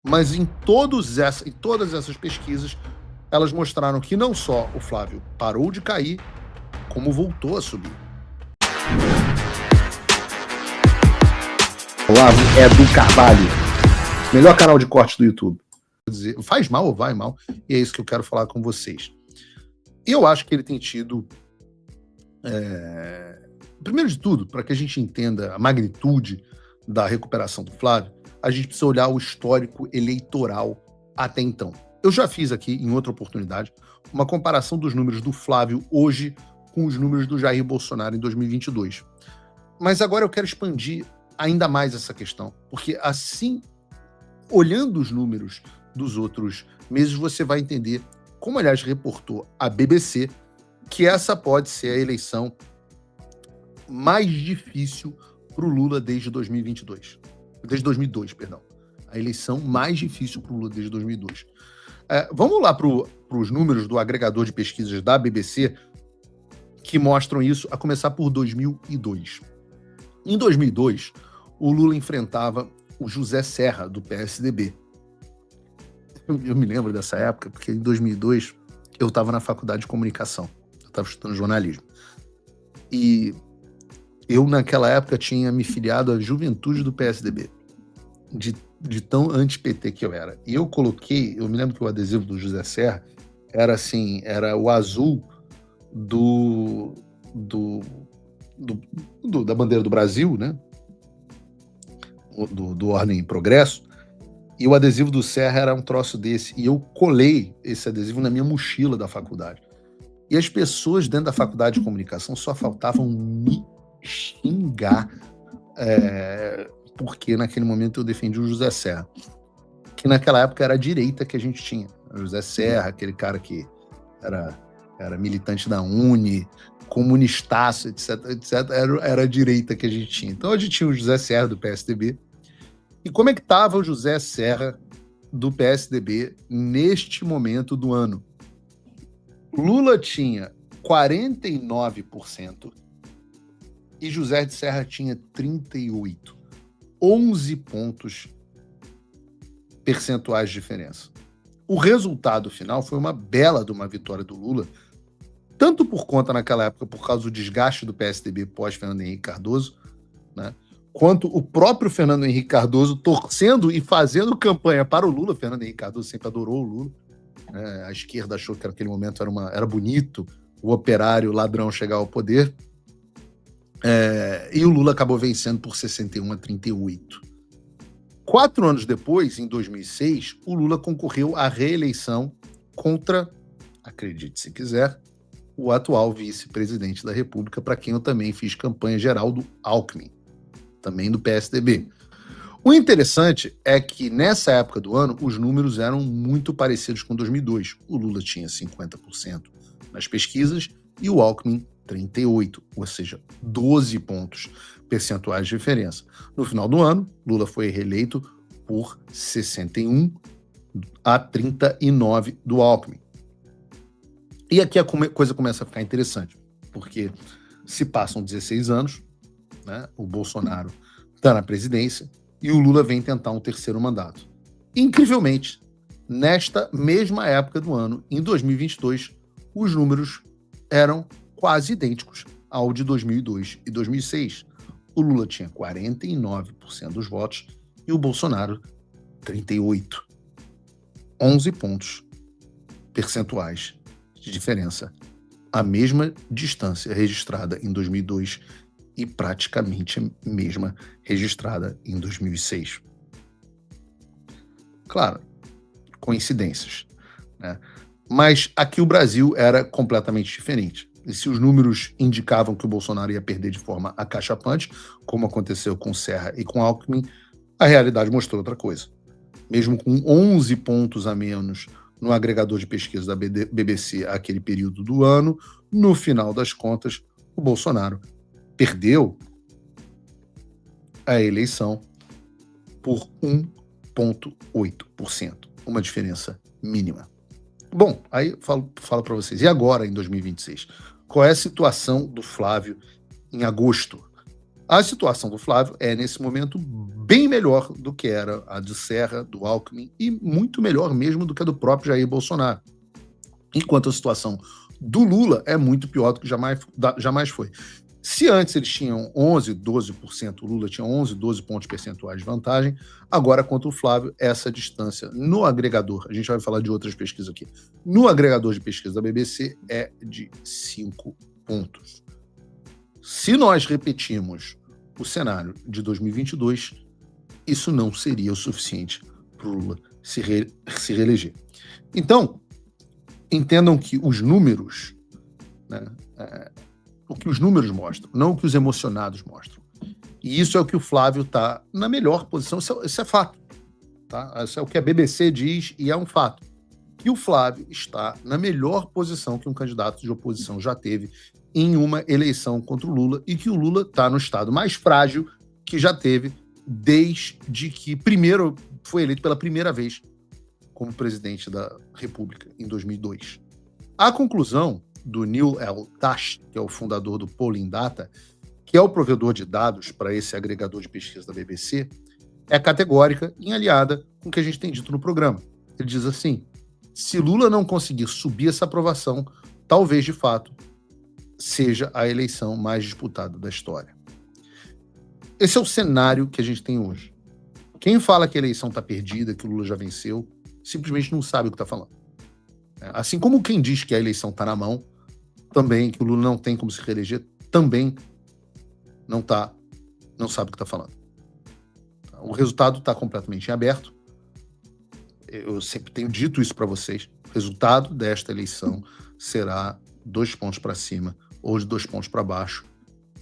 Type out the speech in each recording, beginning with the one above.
Mas em todas essas pesquisas, elas mostraram que não só o Flávio parou de cair, como voltou a subir. Olavo é do Carvalho, melhor canal de corte do YouTube. Dizer, faz mal ou vai mal, e é isso que eu quero falar com vocês. Eu acho que ele tem tido, primeiro de tudo, para que a gente entenda a magnitude da recuperação do Flávio, a gente precisa olhar o histórico eleitoral até então. Eu já fiz aqui, em outra oportunidade, uma comparação dos números do Flávio hoje com os números do Jair Bolsonaro em 2022. Mas agora eu quero expandir ainda mais essa questão, porque assim, olhando os números dos outros meses, você vai entender, como aliás reportou a BBC, que essa pode ser a eleição mais difícil para o Lula desde 2022. Desde 2002, perdão. A eleição mais difícil para o Lula desde 2002. Vamos lá para os números do agregador de pesquisas da BBC, que mostram isso, a começar por 2002. Em 2002, o Lula enfrentava o José Serra, do PSDB. Eu me lembro dessa época, porque em 2002 eu estava na faculdade de comunicação, eu estava estudando jornalismo. E eu, naquela época, tinha me filiado à juventude do PSDB, de tão anti-PT que eu era. E eu me lembro que o adesivo do José Serra era assim, era o azul da bandeira do Brasil, né? Do Ordem e Progresso, e o adesivo do Serra era um troço desse, e eu colei esse adesivo na minha mochila da faculdade. E as pessoas dentro da faculdade de comunicação só faltavam me xingar, porque naquele momento eu defendi o José Serra, que naquela época era a direita que a gente tinha. O José Serra, aquele cara que era militante da Uni, comunistaço, etc, era a direita que a gente tinha. Então a gente tinha o José Serra do PSDB. E como é que estava o José Serra do PSDB neste momento do ano? Lula tinha 49% e José de Serra tinha 38%. 11 pontos percentuais de diferença. O resultado final foi uma bela de uma vitória do Lula, tanto por conta, naquela época, por causa do desgaste do PSDB pós-Fernando Henrique Cardoso, né, quanto o próprio Fernando Henrique Cardoso torcendo e fazendo campanha para o Lula. Fernando Henrique Cardoso sempre adorou o Lula. A esquerda achou que naquele momento era bonito o operário ladrão chegar ao poder. E o Lula acabou vencendo por 61-38. 4 anos depois, em 2006, o Lula concorreu à reeleição contra, acredite se quiser, o atual vice-presidente da República, para quem eu também fiz campanha, Geraldo Alckmin, também do PSDB. O interessante é que nessa época do ano os números eram muito parecidos com 2002. O Lula tinha 50% nas pesquisas e o Alckmin 38%, ou seja, 12 pontos percentuais de diferença. No final do ano, Lula foi reeleito por 61-39 do Alckmin. E aqui a coisa começa a ficar interessante, porque se passam 16 anos, né, o Bolsonaro está na presidência e o Lula vem tentar um terceiro mandato. Incrivelmente, nesta mesma época do ano, em 2022, os números eram quase idênticos ao de 2002 e 2006. O Lula tinha 49% dos votos e o Bolsonaro 38%. 11 pontos percentuais de diferença. A mesma distância registrada em 2002 e praticamente a mesma registrada em 2006. Claro, coincidências, né? Mas aqui o Brasil era completamente diferente. E se os números indicavam que o Bolsonaro ia perder de forma acachapante, como aconteceu com Serra e com Alckmin, a realidade mostrou outra coisa. Mesmo com 11 pontos a menos no agregador de pesquisa da BBC aquele período do ano, no final das contas, o Bolsonaro perdeu a eleição por 1,8%, uma diferença mínima. Bom, aí eu falo para vocês, e agora, em 2026? Qual é a situação do Flávio em agosto? A situação do Flávio é, nesse momento, bem melhor do que era a do Serra, do Alckmin, e muito melhor mesmo do que a do próprio Jair Bolsonaro. Enquanto a situação do Lula é muito pior do que jamais foi. Se antes eles tinham 11%, 12%, o Lula tinha 11, 12 pontos percentuais de vantagem, agora contra o Flávio, essa distância no agregador, a gente vai falar de outras pesquisas aqui, no agregador de pesquisa da BBC é de 5 pontos. Se nós repetimos o cenário de 2022, isso não seria o suficiente para o Lula se reeleger. Então, entendam que os números, né, o que os números mostram, não o que os emocionados mostram. E isso é o que o Flávio está na melhor posição, isso é fato. Tá? Isso é o que a BBC diz e é um fato. Que o Flávio está na melhor posição que um candidato de oposição já teve em uma eleição contra o Lula e que o Lula está no estado mais frágil que já teve desde que primeiro foi eleito pela primeira vez como presidente da República, em 2002. A conclusão do Neil L. Tash, que é o fundador do Polling Data, que é o provedor de dados para esse agregador de pesquisa da BBC, é categórica e aliada com o que a gente tem dito no programa. Ele diz assim, se Lula não conseguir subir essa aprovação, talvez, de fato, seja a eleição mais disputada da história. Esse é o cenário que a gente tem hoje. Quem fala que a eleição está perdida, que o Lula já venceu, simplesmente não sabe o que está falando. Assim como quem diz que a eleição está na mão, também, que o Lula não tem como se reeleger, também não sabe o que está falando. O resultado está completamente em aberto. Eu sempre tenho dito isso para vocês. O resultado desta eleição será 2 pontos para cima ou de 2 pontos para baixo,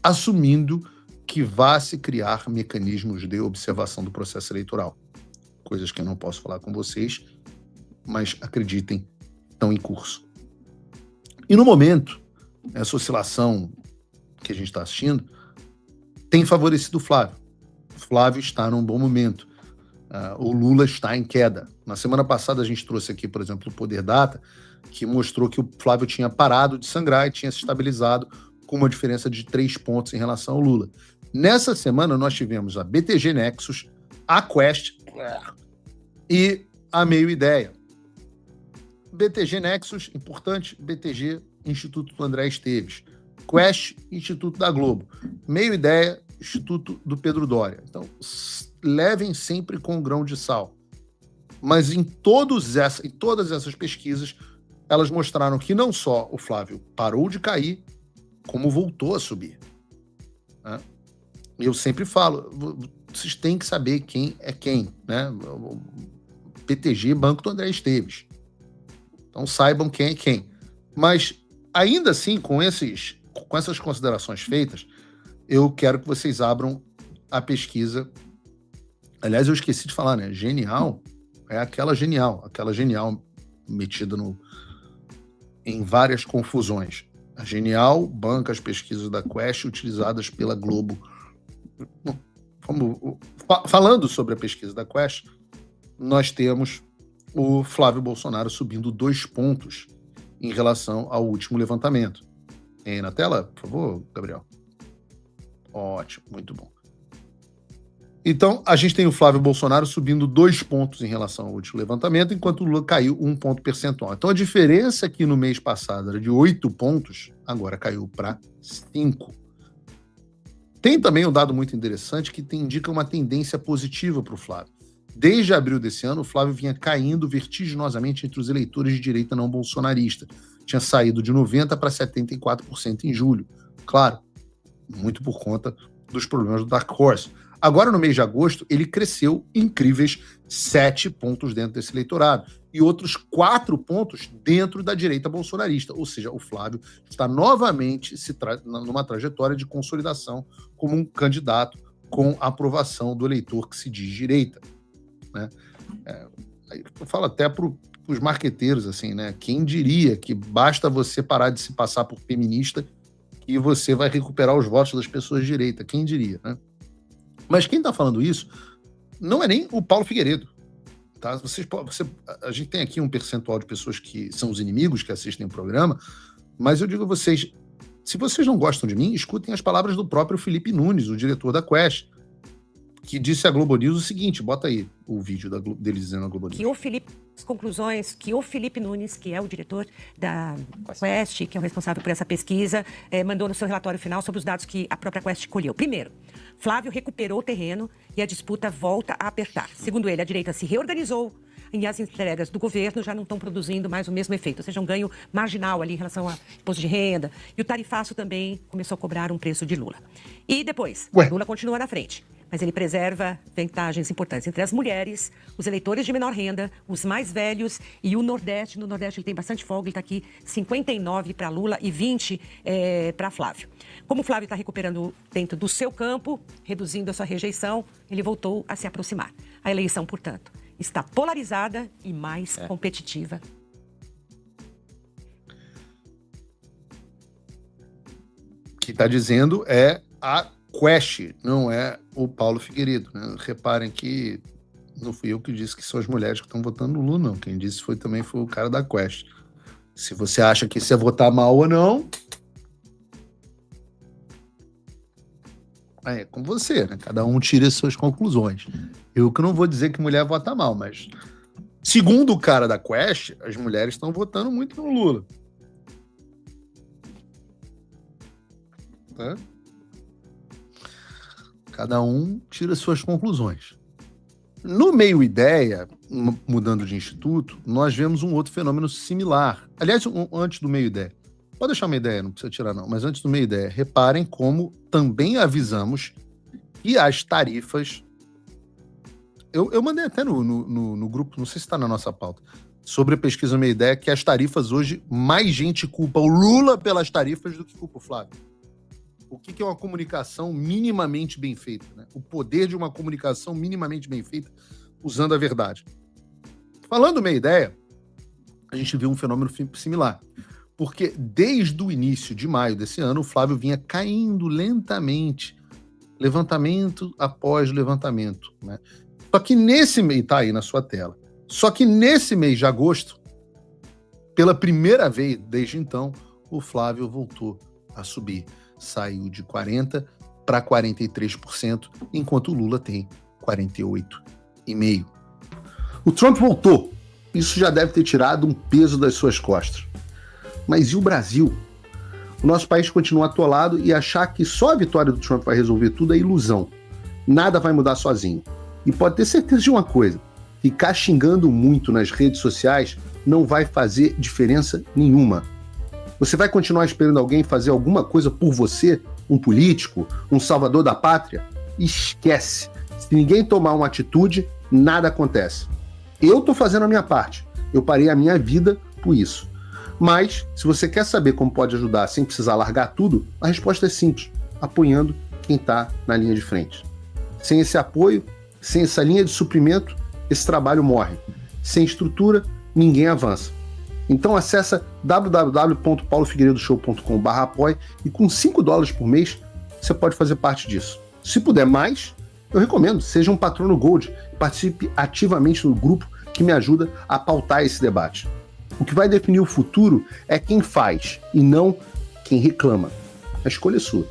assumindo que vá se criar mecanismos de observação do processo eleitoral. Coisas que eu não posso falar com vocês, mas acreditem, estão em curso. E no momento, essa oscilação que a gente está assistindo tem favorecido o Flávio. O Flávio está num bom momento. O Lula está em queda. Na semana passada a gente trouxe aqui, por exemplo, o Poder Data, que mostrou que o Flávio tinha parado de sangrar e tinha se estabilizado com uma diferença de 3 pontos em relação ao Lula. Nessa semana nós tivemos a BTG Nexus, a Quest e a Meio Ideia. BTG Nexus, importante, BTG, Instituto do André Esteves. Quest, Instituto da Globo. Meio Ideia, Instituto do Pedro Doria. Então, levem sempre com um grão de sal. Mas em todas essas pesquisas, elas mostraram que não só o Flávio parou de cair, como voltou a subir. Eu sempre falo, vocês têm que saber quem é quem, né? O BTG, Banco do André Esteves. Então saibam quem é quem. Mas, ainda assim, com essas considerações feitas, eu quero que vocês abram a pesquisa. Aliás, eu esqueci de falar, né? Genial é aquela genial metida em várias confusões. A Genial banca as pesquisas da Quest utilizadas pela Globo. Falando sobre a pesquisa da Quest, nós temos o Flávio Bolsonaro subindo 2 pontos em relação ao último levantamento. Tem na tela, por favor, Gabriel? Ótimo, muito bom. Então, a gente tem o Flávio Bolsonaro subindo 2 pontos em relação ao último levantamento, enquanto o Lula caiu 1 ponto percentual. Então, a diferença que no mês passado era de 8 pontos, agora caiu para 5. Tem também um dado muito interessante que indica uma tendência positiva para o Flávio. Desde abril desse ano, o Flávio vinha caindo vertiginosamente entre os eleitores de direita não bolsonarista. Tinha saído de 90% para 74% em julho. Claro, muito por conta dos problemas do Dark Horse. Agora, no mês de agosto, ele cresceu incríveis 7 pontos dentro desse eleitorado e outros 4 pontos dentro da direita bolsonarista. Ou seja, o Flávio está novamente numa trajetória de consolidação como um candidato com aprovação do eleitor que se diz direita. Né? Eu falo até para os marqueteiros, assim, né? Quem diria que basta você parar de se passar por feminista e você vai recuperar os votos das pessoas de direita? Quem diria, né? Mas quem está falando isso não é nem o Paulo Figueiredo. Tá? A gente tem aqui um percentual de pessoas que são os inimigos que assistem o programa, mas eu digo a vocês, Se vocês não gostam de mim, escutem as palavras do próprio Felipe Nunes, o diretor da Quest, que disse à Globo News o seguinte, bota aí o vídeo dele dizendo à Globo News. As conclusões que o Felipe Nunes, que é o diretor da Quest, que é o responsável por essa pesquisa, mandou no seu relatório final sobre os dados que a própria Quest colheu. Primeiro, Flávio recuperou o terreno e a disputa volta a apertar. Segundo ele, a direita se reorganizou e as entregas do governo já não estão produzindo mais o mesmo efeito, ou seja, um ganho marginal ali em relação ao imposto de renda. E o tarifaço também começou a cobrar um preço de Lula. E depois, Lula continua na frente, mas ele preserva vantagens importantes entre as mulheres, os eleitores de menor renda, os mais velhos e o Nordeste. No Nordeste ele tem bastante folga, ele está aqui 59 para Lula e 20 para Flávio. Como o Flávio está recuperando dentro do seu campo, reduzindo a sua rejeição, ele voltou a se aproximar. A eleição, portanto, está polarizada e mais competitiva. O que está dizendo é a Quest, não é o Paulo Figueiredo, né? Reparem que não fui eu que disse que são as mulheres que estão votando no Lula, não. Quem disse também foi o cara da Quest. Se você acha que isso é votar mal ou não, é com você, né? Cada um tira as suas conclusões. Eu que não vou dizer que mulher vota mal, mas segundo o cara da Quest, as mulheres estão votando muito no Lula. Tá? Cada um tira suas conclusões. No Meio Ideia, mudando de instituto, nós vemos um outro fenômeno similar. Aliás, antes do Meio Ideia. Pode deixar uma ideia, não precisa tirar não, mas antes do Meio Ideia, reparem como também avisamos que as tarifas... Eu mandei até no grupo, não sei se está na nossa pauta, sobre a pesquisa Meio Ideia, que as tarifas hoje, mais gente culpa o Lula pelas tarifas do que culpa o Flávio. O que é uma comunicação minimamente bem feita, né? O poder de uma comunicação minimamente bem feita usando a verdade. Falando Meia Ideia, a gente viu um fenômeno similar. Porque desde o início de maio desse ano, o Flávio vinha caindo lentamente, levantamento após levantamento, né? Só que nesse mês, tá aí na sua tela, só que nesse mês de agosto, pela primeira vez desde então, o Flávio voltou a subir. Saiu de 40% para 43%, enquanto o Lula tem 48,5%. O Trump voltou. Isso já deve ter tirado um peso das suas costas. Mas e o Brasil? O nosso país continua atolado e achar que só a vitória do Trump vai resolver tudo é ilusão. Nada vai mudar sozinho. E pode ter certeza de uma coisa, ficar xingando muito nas redes sociais não vai fazer diferença nenhuma. Você vai continuar esperando alguém fazer alguma coisa por você? Um político? Um salvador da pátria? Esquece. Se ninguém tomar uma atitude, nada acontece. Eu estou fazendo a minha parte. Eu parei a minha vida por isso. Mas, se você quer saber como pode ajudar sem precisar largar tudo, a resposta é simples. Apoiando quem está na linha de frente. Sem esse apoio, sem essa linha de suprimento, esse trabalho morre. Sem estrutura, ninguém avança. Então acessa www.paulofigueiredoshow.com/apoie e com $5 por mês você pode fazer parte disso. Se puder mais, eu recomendo, seja um patrono Gold e participe ativamente no grupo que me ajuda a pautar esse debate. O que vai definir o futuro é quem faz e não quem reclama. A escolha é sua.